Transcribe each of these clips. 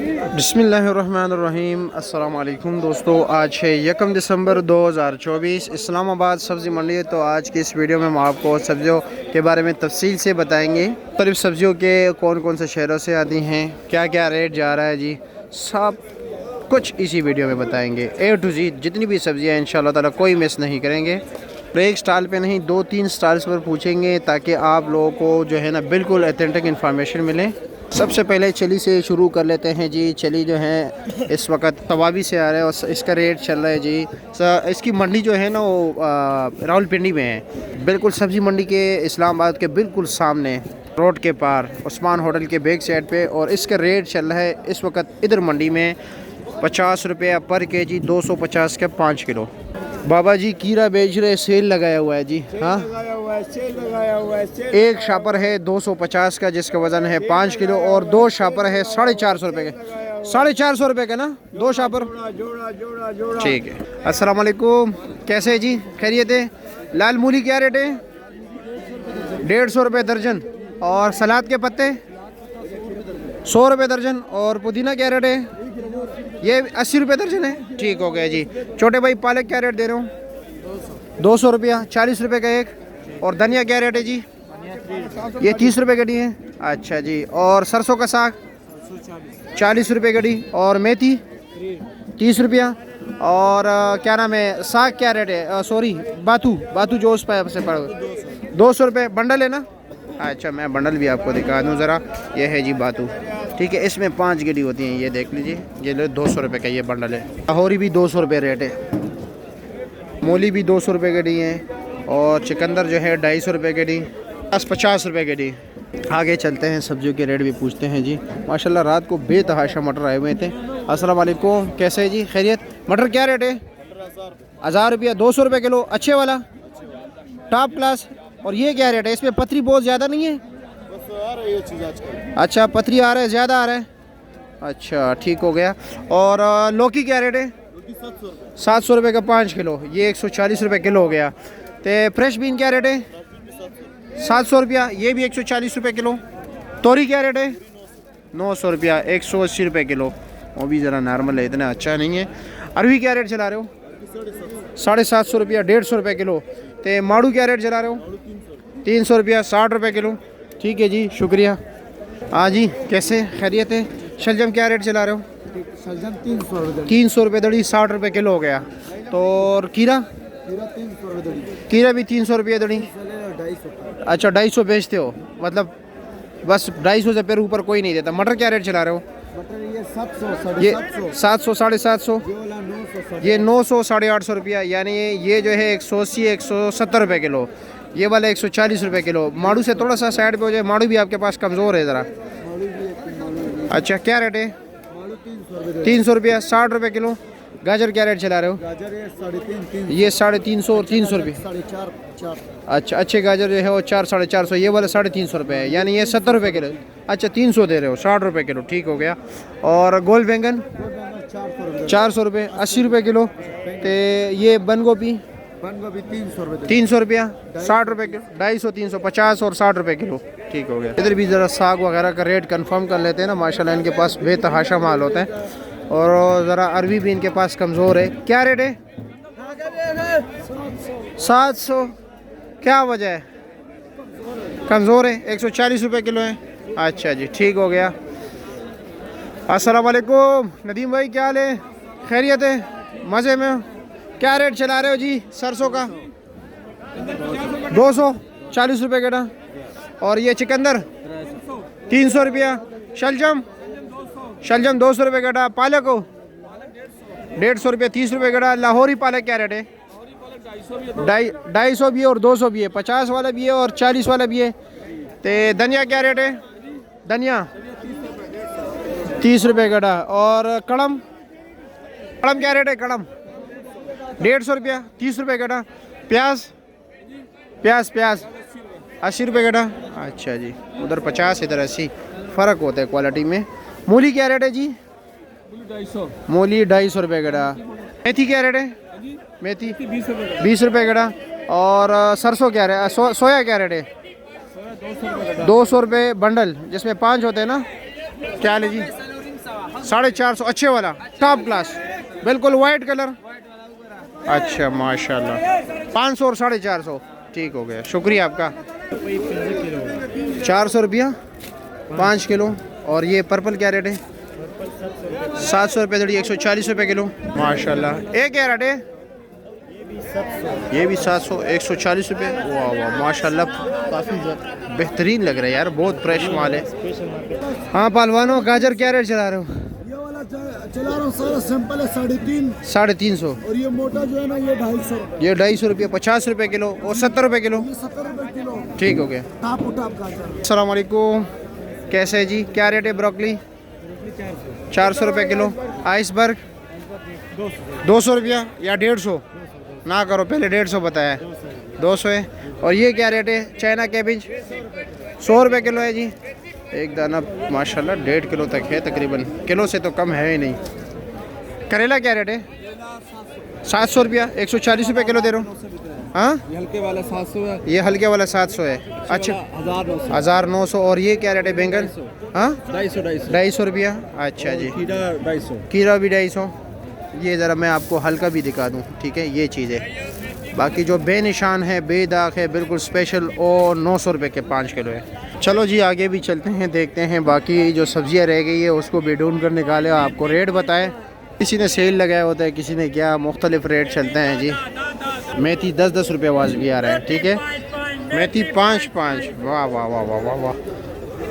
बिस्मिल्लाहिर्रहमानिर्रहीम। अस्सलाम वालेकुम दोस्तों, आज है 1 दिसंबर 2024, इस्लामाबाद सब्ज़ी मंडी है। तो आज की इस वीडियो में हम आपको सब्जियों के बारे में तफसील से बताएंगे। मुख्तलिफ सब्जियों के कौन कौन से शहरों से आती हैं, क्या क्या रेट जा रहा है जी, सब कुछ इसी वीडियो में बताएंगे। A to Z जितनी भी सब्जियाँ हैं इंशाअल्लाह ताला कोई मिस नहीं करेंगे। एक स्टॉल पे नहीं, 2-3 स्टॉल्स पर पूछेंगे ताकि आप लोगों को जो है ना बिल्कुल ऑथेंटिक इन्फॉर्मेशन मिले। सबसे पहले चली से शुरू कर लेते हैं जी। चली जो है इस वक्त तवाबी से आ रहा है और इसका रेट चल रहा है जी। इसकी मंडी जो है ना वो रावलपिंडी में है, बिल्कुल सब्ज़ी मंडी के इस्लामाबाद के बिल्कुल सामने रोड के पार उस्मान होटल के बैक साइड पे। और इसका रेट चल रहा है इस वक्त इधर मंडी में 50 रुपये पर केजी, 250 के 5 किलो। बाबा जी कीरा बेच रहे, सेल लगाया हुआ है जी। हाँ, एक शापर है 250 का जिसका वज़न है 5 किलो और 2 शापर है 450 रुपये के। 450 रुपये का ना 2 शापर, ठीक है। अस्सलाम वालेकुम, कैसे है जी, खैरियत है? लाल मूली क्या रेट है? 150 रुपये दर्जन। और सलाद के पत्ते 100 रुपये दर्जन। और पुदीना क्या रेट है? ये 80 रुपये दर्जन है, ठीक हो गया जी। छोटे भाई पालक क्या रेट दे रहे हो? 200 रुपया, 40 रुपये का एक। और धनिया क्या रेट है जी? ये 30 रुपये गड्डी है, अच्छा जी। और सरसों का साग 40 रुपये गड्डी। और मेथी 30 रुपया। और क्या नाम है, साग क्या रेट है? सॉरी, बातू जो उस पर से पड़ 200 रुपये बंडल है ना। अच्छा, मैं बंडल भी आपको दिखा दूँ ज़रा। ये है जी बातू, ठीक है। इसमें 5 गड्डी होती हैं, ये देख लीजिए। ये लो 200 रुपये का ये बंडल है। लाहौरी भी 200 रुपये रेट है। मूली भी 200 रुपये गड्डी है। और चिकंदर जो है 250 रुपये गड्डी, 50 रुपये गड्डी। आगे चलते हैं, सब्जियों के रेट भी पूछते हैं जी। माशाल्लाह रात को बेतहाशा मटर आए हुए थे। अस्सलाम वालेकुम, कैसे है जी, खैरियत? मटर क्या रेट है? 1000 रुपया, 200 रुपये किलो, अच्छे वाला टॉप क्लास। और ये क्या रेट है? इसमें पथरी बहुत ज़्यादा नहीं है? अच्छा, पथरी आ रहा है, ज़्यादा आ रहा है, अच्छा ठीक हो गया। और लौकी क्या रेट है? 700 रुपये का 5 किलो, ये 140 रुपये किलो हो गया। तो फ्रेश बीन क्या रेट है? 700 रुपया, ये भी 140 रुपये किलो। तोरी क्या रेट है? 900 रुपया, 180 रुपये किलो, वो भी ज़रा नॉर्मल है, इतना अच्छा नहीं है। अरवी क्या रेट चला रहे हो? 750 रुपया, 150 रुपये किलो। तो माड़ू क्या रेट चला रहे हो? 300 रुपया, 60 रुपये किलो, ठीक है जी, शुक्रिया। हाँ जी, कैसे, खैरियत है? शलजम क्या रेट चला रहे हो? शलजम 300 रुपये, 300 रुपये दड़ी, 60 रुपये किलो हो गया। तो और कीरा? 300 रुपये दड़ी, कीरा भी 300 रुपये दड़ी। 250। अच्छा, 250 बेचते हो, मतलब बस 250 से फिर ऊपर कोई नहीं देता। मटर क्या रेट चला रहे हो? मटर ये 700, ये 700, 750, ये 900, 850 रुपया, यानी ये जो है 180, 170 रुपये किलो। ये वाला 140 रुपये किलो। माड़ू से थोड़ा सा साइड पे हो जाए, माड़ू भी आपके पास कमज़ोर है ज़रा। अच्छा, क्या रेट है? 300 रुपया, 60 रुपये किलो। गाजर क्या रेट चला रहे हो? गाजर ये 350, ये 350 और 300 रुपये। 450। अच्छा, अच्छे गाजर जो है वो 400-450, ये वाला 350 रुपये है, यानी ये 70 रुपये किलो। अच्छा, 300 दे रहे हो, 60 रुपये किलो, ठीक हो गया। और गोल बैंगन 400 रुपये, 80 रुपये किलो। तो ये बंद गोभी 300 रुपये, 300 रुपया, 60 रुपये किलो, 250, 350 और 60 रुपये किलो, ठीक हो गया। इधर भी ज़रा साग वगैरह का रेट कंफर्म कर लेते हैं ना, माशाल्लाह इनके पास बेतहाशा माल होता है। और ज़रा अरबी भी इनके पास कमज़ोर है। क्या रेट है? 700, क्या वजह है? कमज़ोर है, 140 रुपये किलो है। अच्छा जी, ठीक हो गया। अस्सलाम वालेकुम नदीम भाई, क्या हाल है, खैरियत है? मज़े में हो? क्या रेट चला रहे हो जी सरसों का? 240 रुपये गड्ढा। और ये चिकंदर 300 रुपया। शलजम 200 रुपये गड्ढा। पालक हो 150 रुपये, 30 रुपये गड्ढा। लाहौरी पालक क्या रेट है? 250 भी है और 200 भी है, 50 वाला भी है और 40 वाला भी है। तो धनिया क्या रेट है? धनिया 30 रुपये गड्ढा। और कड़म क्या रेट है? कड़म 150 रुपया, 30 रुपये गड्ढा। प्याज 80 रुपये गड्ढा। अच्छा जी, उधर 50 इधर 80, फ़र्क होता है क्वालिटी में। मूली क्या रेट है जी? मूली 250 रुपये गड्ढा। मेथी क्या रेट है? मेथी 20 रुपये गड्ढा। और सरसों क्या रेट? सोया क्या रेट है? 200 रुपये बंडल, जिसमें 5 होते हैं ना। क्या है जी? 450 अच्छे वाला टॉप क्लास बिल्कुल वाइट कलर। अच्छा माशाल्लाह 500 और 450 ठीक हो गया, शुक्रिया आपका। 400 रुपया 5 किलो। और ये पर्पल क्या रेट है? 700 रुपये दड़ी, 140 रुपये किलो माशाल्लाह। एक क्या रेट है? ये भी 700, 140 रुपये। वाह वाह माशाल्लाह, काफ़ी बेहतरीन लग रहा है यार, बहुत फ्रेश माल है। हाँ पहलवानों, गाजर क्या रेट चला रहे हो? ये वाला चला रहा हूँ सारा सिंपल है 350। 350। और ये मोटा जो है ना ये 250। ये 250 रुपये, 50 रुपये किलो और 70 रुपये किलो। ये 70 रुपए किलो। ठीक हो गया। टाप उटाप गाजर। अस्सलाम वालेकुम, कैसे है जी? क्या रेट है ब्रोकली? 400 रुपये किलो। आइसबर्ग 200 रुपया या 150? ना करो, पहले 150 बताया, 200 है। और ये क्या रेट है? चाइना कैबिज 100 रुपये किलो है जी। एक दाना माशाल्लाह 1.5 किलो तक है तकरीबन, किलो से तो कम है ही नहीं। करेला क्या रेट है? 700 रुपया, 140 रुपये किलो दे रहा हूँ। हाँ ये हल्के वाला 700 है। ये हल्के वाला 700 है। अच्छा 1900। और ये क्या रेट है बैंगन? हाँ 250 रुपया। अच्छा जी, खीरा 250। कीड़ा भी 250। ये ज़रा मैं आपको हल्का भी दिखा दूँ, ठीक है, ये चीज़ है। बाकी जो बेनिशान है, बेदाग है, बिल्कुल स्पेशल, और 900 रुपये के 5 किलो है। चलो जी आगे भी चलते हैं, देखते हैं बाकी जो सब्जियां रह गई है उसको भी ढूंढ कर निकाले, आपको रेट बताएं। किसी ने सेल लगाया होता है, किसी ने क्या, मुख्तलिफ रेट चलते हैं जी। मेथी 10-10 रुपये आवाज़ भी आ रहा है, ठीक है। मेथी 5-5। वाह वाह वाह वाह वाह वाह।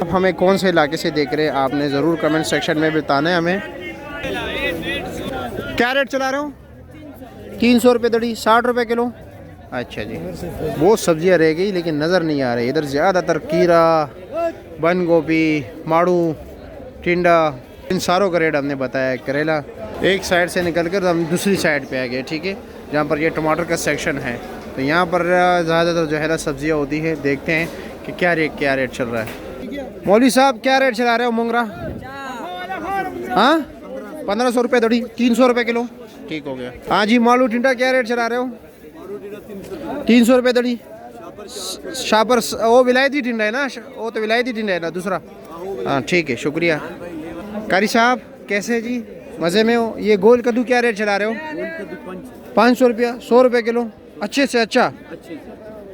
अब हमें कौन से इलाके से देख रहे हैं आपने ज़रूर कमेंट सेक्शन में बताना है हमें। क्या रेट चला रहे हो? 300 रुपये दड़ी, 60 रुपये किलो। अच्छा जी, बहुत सब्जियां रह गई लेकिन नज़र नहीं आ रही इधर। ज़्यादातर कीरा, बंद गोभी, माड़ू, टिंडा, इन सारों का रेट हमने बताया। करेला एक साइड से निकल कर हम दूसरी साइड पे आ गए, ठीक है, जहाँ पर ये टमाटर का सेक्शन है। तो यहाँ पर ज़्यादातर जो है ना सब्जियाँ होती है। देखते हैं कि क्या रेट चल रहा है। मौलवी साहब क्या रेट चला रहे हो मोंगरा? हाँ 1500 रुपये दड़ी, 300 रुपये किलो। ठीक हो गया। हाँ जी मालू टिंडा क्या रेट चला रहे हो? 300 रुपये दड़ी। शापर वो विलायती टिंडा है ना? वो तो विलायती टिंडा है ना दूसरा? हाँ ठीक है, शुक्रिया। कारी साहब कैसे है जी? मज़े में हो? ये गोल कद्दू क्या रेट चला रहे हो? 500 रुपया, 100 रुपये किलो। अच्छे से अच्छा।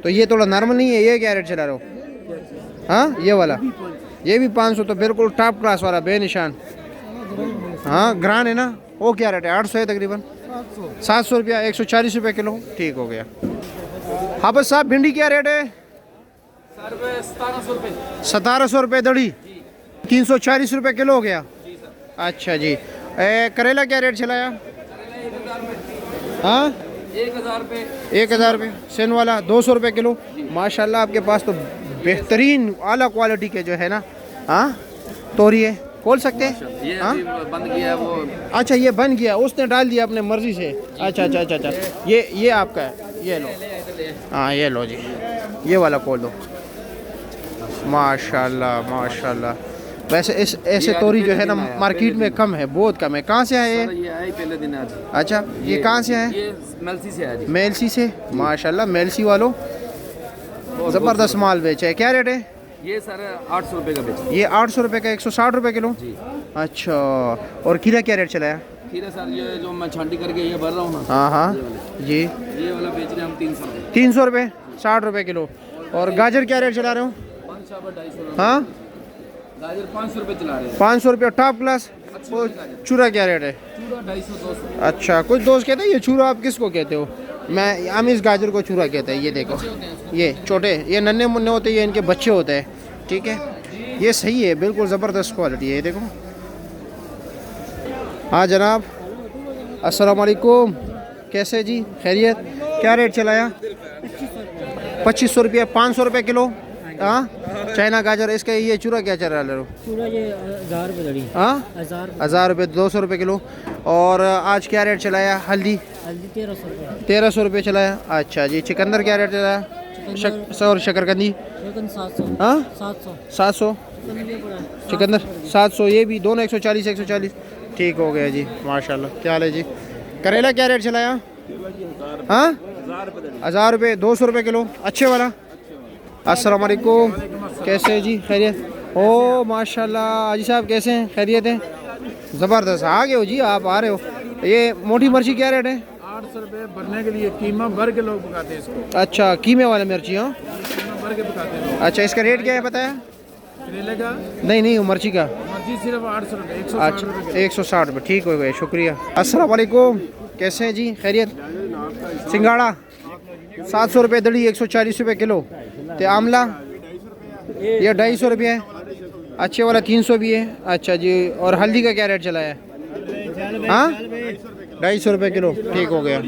तो ये थोड़ा नॉर्मल नहीं है, ये क्या रेट चला रहे हो? हाँ ये वाला, ये भी 500, तो बिल्कुल टॉप क्लास वाला बेनिशान। हाँ ग्रान है ना? वो क्या रेट है? 800 है तकरीबन। 700 रुपया, 140 रुपये किलो। ठीक हो गया। हाफिज साहब भिंडी क्या रेट है? 1700 रुपये दड़ी, 340 रुपये किलो हो गया। अच्छा जी। करेला क्या रेट चलाया? हाँ 1000 रुपये। सेन वाला 200 रुपये किलो। माशाल्लाह आपके पास तो बेहतरीन आला क्वालिटी के जो है ना, हाँ तोरी है, खोल सकते हैं? ये हाँ बंद किया है वो। अच्छा ये बन गया, उसने डाल दिया अपने मर्जी से। अच्छा अच्छा अच्छा अच्छा, ये आपका है, ये लो। हाँ ये लो जी, ये वाला खोल दो। माशाल्लाह माशाल्लाह। वैसे इस ऐसे तोरी जो है ना मार्केट में कम है, बहुत कम है। कहाँ से आए ये? ये आए पहले दिन आज। अच्छा ये कहाँ से आए? ये मेलसी से आया जी। मेलसी से। माशाल्लाह मेलसी वालों ज़बरदस्त माल बेचा है। क्या रेट है? ये सर 800 रुपये का बेचा। ये 800 रुपये का, 160 रुपये किलो। जी। अच्छा, और खीरा क्या रेट चलाया? खीरा सर ये जो मैं छांटी करके ये भर रहा हूँ ना। हाँ हाँ ये वाला। जी। ये वाला बेच रहे हैं हम 300 रुपये। 300 रुपये, 60 रुपये किलो। और गाजर क्या रेट चला रहे हो? 250 हाँ गाजर 500 रुपये चला रहे हैं। 500 रुपये टॉप क्लास। वो चूरा क्या रेट है? चूड़ा 250-200। अच्छा, कुछ दोस्त कहते हैं ये चूरा आप किसको कहते हो? हम इस गाजर को चूरा कहते हैं। ये देखो, ये छोटे, ये नन्हे मुन्ने होते हैं, ये इनके बच्चे होते हैं, ठीक है। ये सही है, बिल्कुल ज़बरदस्त क्वालिटी है, ये देखो। हाँ जनाब, अस्सलाम वालेकुम, कैसे जी? खैरियत? क्या रेट चलाया? 2500 रुपये, 500 रुपये किलो। हाँ चाइना गाजर। इसका ये चूरा क्या चल रहा है? पूरा ये 1000 रुपये दड़ी। हाँ 1000 रुपये, 200 रुपये किलो। और आज क्या रेट चलाया? हल्दी 1300 रुपये। 1300 रुपये चलाया। अच्छा जी। चिकंदर क्या रेट चलाया? और शकरकंदी? 700। हाँ 700। 700 चिकंदर 700। ये भी दोनों 140 140। ठीक हो गया जी, माशाल्लाह। क्या हाल है जी? करेला क्या रेट चलाया? हाँ 1000 रुपये, 200 रुपये किलो, अच्छे वाला। अस्सलाम वालेकुम, कैसे है जी? खैरियत? ओ माशाल्लाह। हाजी साहब कैसे हैं? खैरियत है? ज़बरदस्त आ गए हो जी, आप आ रहे हो। ये मोटी मिर्ची क्या रेट है? 800 रुपये भरने के लिए कीमा भर के लोग पकाते हैं इसको। अच्छा, कीमे वाले मिर्ची, हाँ। कीमा भर के पकाते हैं लोग। अच्छा, इसका रेट क्या है पता है? करेले का नहीं नहीं, वो मिर्ची का। मर्जी सिर्फ 800 रुपये, 160 अच्छा, रुपये। 160 रुपये, ठीक हो गए, शुक्रिया। अस्सलाम वालेकुम, कैसे हैं जी, खैरियत? सिंगाड़ा 700 रुपये दड़ी, 140 रुपये किलो। तो आमला ये 250 रुपये है, अच्छे वाला 300 भी है। अच्छा जी, और हल्दी का क्या रेट चला है? हाँ, 250 रुपये किलो, ठीक हो गया।